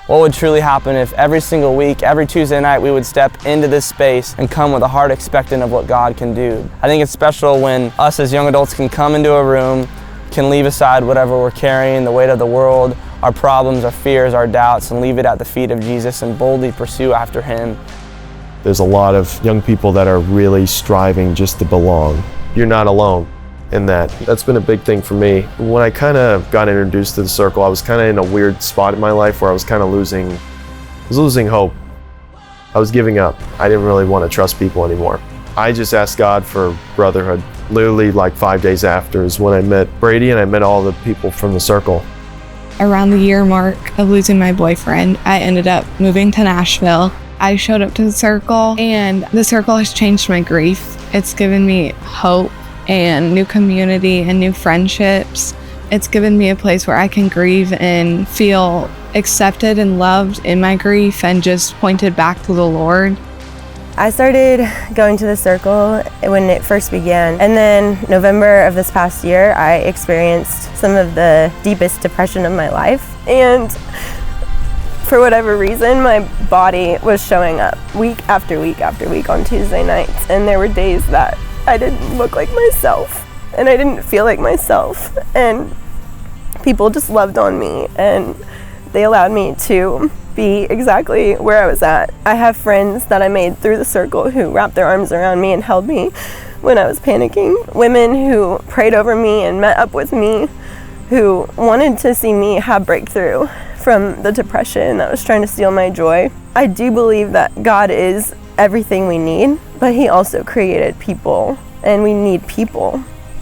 what would truly happen if every single week, every Tuesday night, we would step into this space and come with a heart expectant of what God can do. I think it's special when us as young adults can come into a room, can leave aside whatever we're carrying, the weight of the world, our problems, our fears, our doubts, and leave it at the feet of Jesus and boldly pursue after Him. There's a lot of young people that are really striving just to belong. You're not alone in that. That's been a big thing for me. When I kind of got introduced to the circle, I was kind of in a weird spot in my life where I was kind of losing hope. I was giving up. I didn't really want to trust people anymore. I just asked God for brotherhood. Literally like 5 days after is when I met Brady and I met all the people from the circle. Around the year mark of losing my boyfriend, I ended up moving to Nashville. I showed up to the circle, and the circle has changed my grief. It's given me hope and new community and new friendships. It's given me a place where I can grieve and feel accepted and loved in my grief and just pointed back to the Lord. I started going to the circle when it first began, and then November of this past year, I experienced some of the deepest depression of my life, and for whatever reason, my body was showing up week after week after week on Tuesday nights, and there were days that I didn't look like myself, and I didn't feel like myself, and people just loved on me, and they allowed me to be exactly where I was at. I have friends that I made through the circle who wrapped their arms around me and held me when I was panicking. Women who prayed over me and met up with me, who wanted to see me have breakthrough from the depression that was trying to steal my joy. I do believe that God is everything we need, but He also created people, and we need people.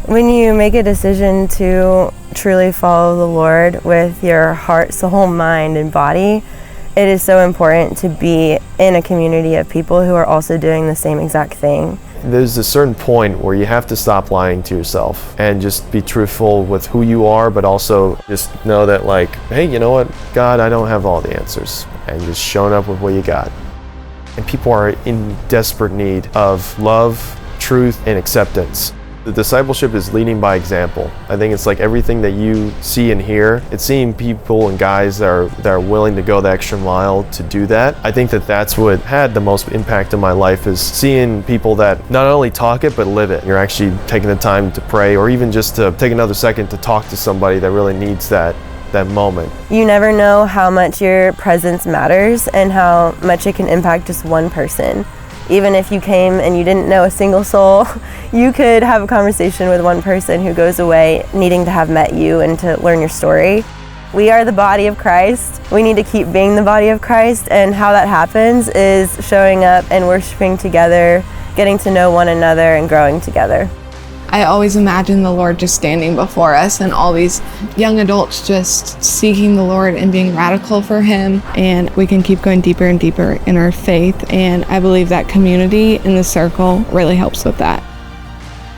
When you make a decision to truly follow the Lord with your heart, soul, mind, and body, it is so important to be in a community of people who are also doing the same exact thing. There's a certain point where you have to stop lying to yourself and just be truthful with who you are, but also just know that, like, hey, you know what, God, I don't have all the answers, and just showing up with what you got. And people are in desperate need of love, truth, and acceptance. The discipleship is leading by example. I think it's like everything that you see and hear, it's seeing people and guys that are willing to go the extra mile to do that. I think that that's what had the most impact in my life, is seeing people that not only talk it, but live it. You're actually taking the time to pray, or even just to take another second to talk to somebody that really needs that moment. You never know how much your presence matters and how much it can impact just one person. Even if you came and you didn't know a single soul, you could have a conversation with one person who goes away needing to have met you and to learn your story. We are the body of Christ. We need to keep being the body of Christ, and how that happens is showing up and worshiping together, getting to know one another, and growing together. I always imagine the Lord just standing before us and all these young adults just seeking the Lord and being radical for Him, and we can keep going deeper and deeper in our faith, and I believe that community in the circle really helps with that.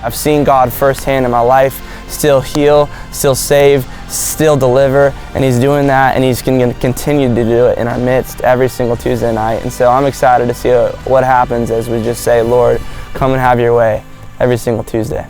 I've seen God firsthand in my life still heal, still save, still deliver, and He's doing that, and He's going to continue to do it in our midst every single Tuesday night. And so I'm excited to see what happens as we just say, Lord, come and have your way every single Tuesday.